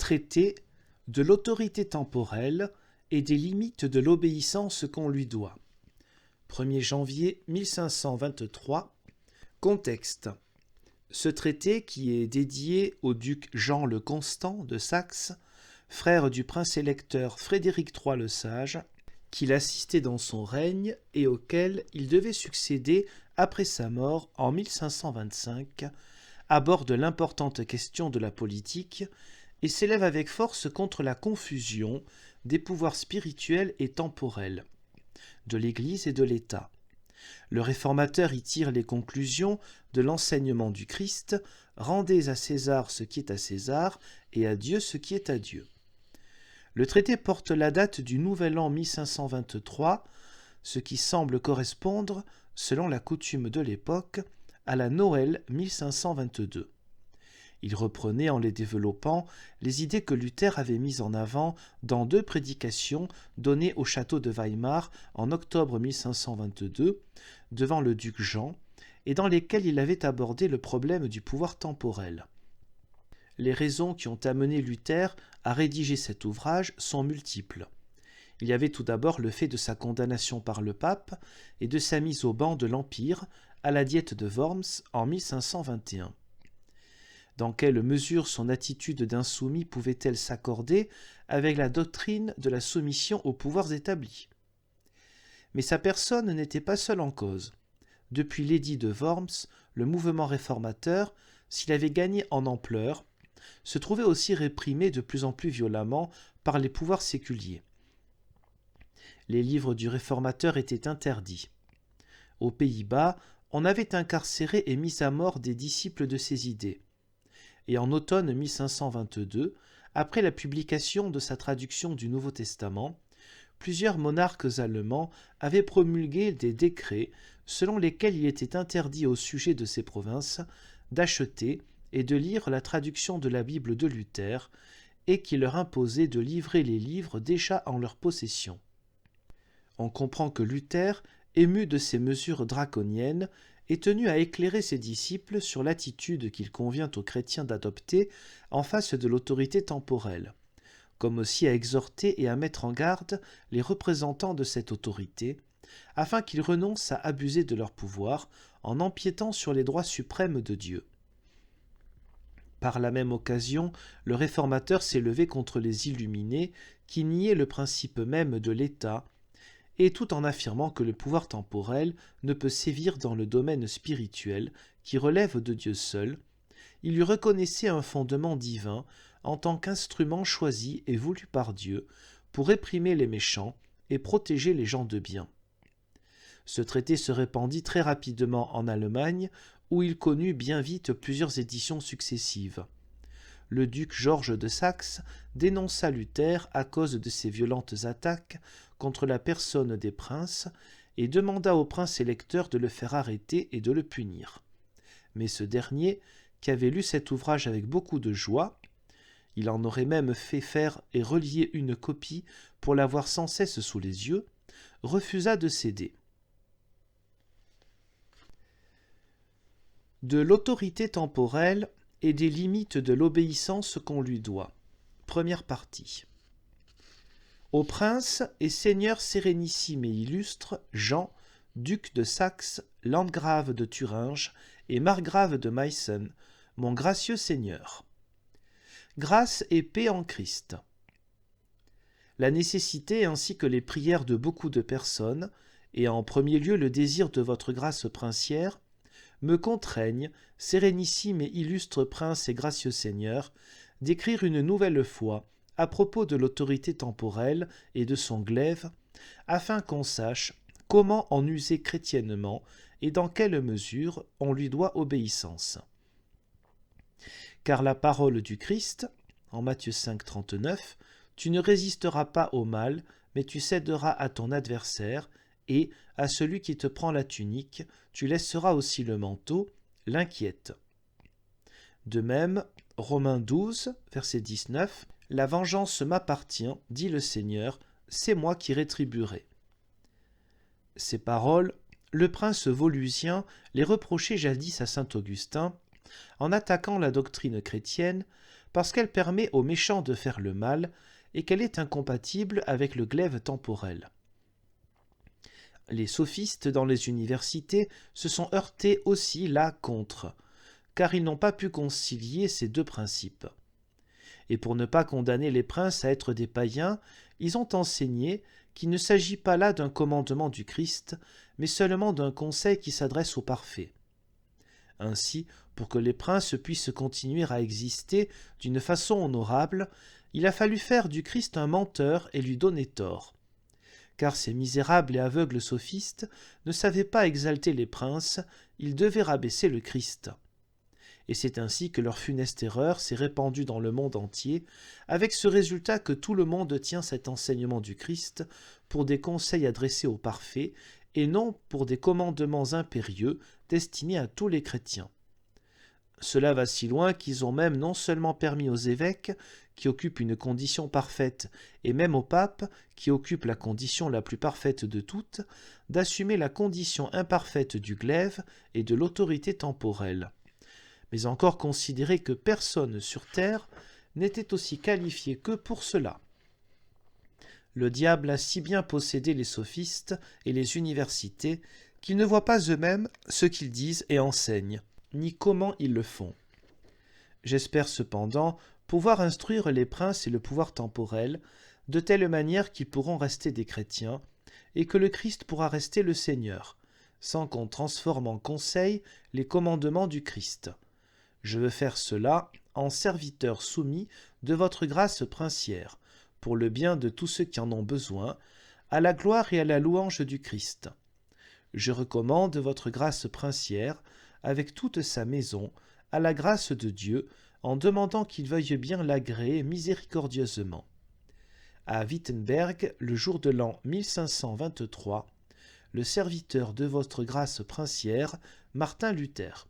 Traité de l'autorité temporelle et des limites de l'obéissance qu'on lui doit. 1er janvier 1523. Contexte. Ce traité, qui est dédié au duc Jean le Constant de Saxe, frère du prince-électeur Frédéric III le Sage, qui l'assistait dans son règne et auquel il devait succéder après sa mort en 1525, aborde l'importante question de la politique et s'élève avec force contre la confusion des pouvoirs spirituels et temporels, de l'Église et de l'État. Le réformateur y tire les conclusions de l'enseignement du Christ: « Rendez à César ce qui est à César et à Dieu ce qui est à Dieu ». Le traité porte la date du nouvel an 1523, ce qui semble correspondre, selon la coutume de l'époque, à la Noël 1522. Il reprenait, en les développant, les idées que Luther avait mises en avant dans 2 prédications données au château de Weimar en octobre 1522 devant le duc Jean, et dans lesquelles il avait abordé le problème du pouvoir temporel. Les raisons qui ont amené Luther à rédiger cet ouvrage sont multiples. Il y avait tout d'abord le fait de sa condamnation par le pape et de sa mise au ban de l'Empire à la diète de Worms en 1521. Dans quelle mesure son attitude d'insoumis pouvait-elle s'accorder avec la doctrine de la soumission aux pouvoirs établis? Mais sa personne n'était pas seule en cause. Depuis l'édit de Worms, le mouvement réformateur, s'il avait gagné en ampleur, se trouvait aussi réprimé de plus en plus violemment par les pouvoirs séculiers. Les livres du réformateur étaient interdits. Aux Pays-Bas, on avait incarcéré et mis à mort des disciples de ses idées. Et en automne 1522, après la publication de sa traduction du Nouveau Testament, plusieurs monarques allemands avaient promulgué des décrets selon lesquels il était interdit au sujet de ces provinces d'acheter et de lire la traduction de la Bible de Luther, et qui leur imposait de livrer les livres déjà en leur possession. On comprend que Luther, ému de ces mesures draconiennes, est tenu à éclairer ses disciples sur l'attitude qu'il convient aux chrétiens d'adopter en face de l'autorité temporelle, comme aussi à exhorter et à mettre en garde les représentants de cette autorité, afin qu'ils renoncent à abuser de leur pouvoir en empiétant sur les droits suprêmes de Dieu. Par la même occasion, le réformateur s'est levé contre les illuminés qui niaient le principe même de l'État, et tout en affirmant que le pouvoir temporel ne peut sévir dans le domaine spirituel qui relève de Dieu seul, il lui reconnaissait un fondement divin en tant qu'instrument choisi et voulu par Dieu pour réprimer les méchants et protéger les gens de bien. Ce traité se répandit très rapidement en Allemagne, où il connut bien vite plusieurs éditions successives. Le duc Georges de Saxe dénonça Luther à cause de ses violentes attaques contre la personne des princes et demanda au prince électeur de le faire arrêter et de le punir. Mais ce dernier, qui avait lu cet ouvrage avec beaucoup de joie, il en aurait même fait faire et relier une copie pour l'avoir sans cesse sous les yeux, refusa de céder. De l'autorité temporelle et des limites de l'obéissance qu'on lui doit. Première partie. Au prince et seigneur sérénissime et illustre Jean, duc de Saxe, landgrave de Thuringe et margrave de Meissen, mon gracieux seigneur. Grâce et paix en Christ. La nécessité ainsi que les prières de beaucoup de personnes, et en premier lieu le désir de votre grâce princière, me contraignent, sérénissime et illustre prince et gracieux seigneur, d'écrire une nouvelle fois à propos de l'autorité temporelle et de son glaive, afin qu'on sache comment en user chrétiennement et dans quelle mesure on lui doit obéissance. Car la parole du Christ, en Matthieu 5, 39, « Tu ne résisteras pas au mal, mais tu céderas à ton adversaire, et, à celui qui te prend la tunique, tu laisseras aussi le manteau, l'inquiète. » De même, Romains 12, verset 19, « La vengeance m'appartient, dit le Seigneur, c'est moi qui rétribuerai. » Ces paroles, le prince volusien les reprochait jadis à saint Augustin, en attaquant la doctrine chrétienne, parce qu'elle permet aux méchants de faire le mal et qu'elle est incompatible avec le glaive temporel. Les sophistes dans les universités se sont heurtés aussi là contre, car ils n'ont pas pu concilier ces deux principes. Et pour ne pas condamner les princes à être des païens, ils ont enseigné qu'il ne s'agit pas là d'un commandement du Christ, mais seulement d'un conseil qui s'adresse aux parfaits. Ainsi, pour que les princes puissent continuer à exister d'une façon honorable, il a fallu faire du Christ un menteur et lui donner tort. Car ces misérables et aveugles sophistes ne savaient pas exalter les princes, ils devaient rabaisser le Christ. Et c'est ainsi que leur funeste erreur s'est répandue dans le monde entier, avec ce résultat que tout le monde tient cet enseignement du Christ pour des conseils adressés aux parfaits, et non pour des commandements impérieux destinés à tous les chrétiens. Cela va si loin qu'ils ont même non seulement permis aux évêques, qui occupent une condition parfaite, et même au pape, qui occupe la condition la plus parfaite de toutes, d'assumer la condition imparfaite du glaive et de l'autorité temporelle. Mais encore considérer que personne sur terre n'était aussi qualifié que pour cela. Le diable a si bien possédé les sophistes et les universités qu'ils ne voient pas eux-mêmes ce qu'ils disent et enseignent, ni comment ils le font. J'espère cependant pouvoir instruire les princes et le pouvoir temporel de telle manière qu'ils pourront rester des chrétiens et que le Christ pourra rester le Seigneur, sans qu'on transforme en conseil les commandements du Christ. Je veux faire cela en serviteur soumis de votre grâce princière, pour le bien de tous ceux qui en ont besoin, à la gloire et à la louange du Christ. Je recommande votre grâce princière, avec toute sa maison, à la grâce de Dieu, en demandant qu'il veuille bien l'agréer miséricordieusement. À Wittenberg, le jour de l'an 1523, le serviteur de votre grâce princière, Martin Luther.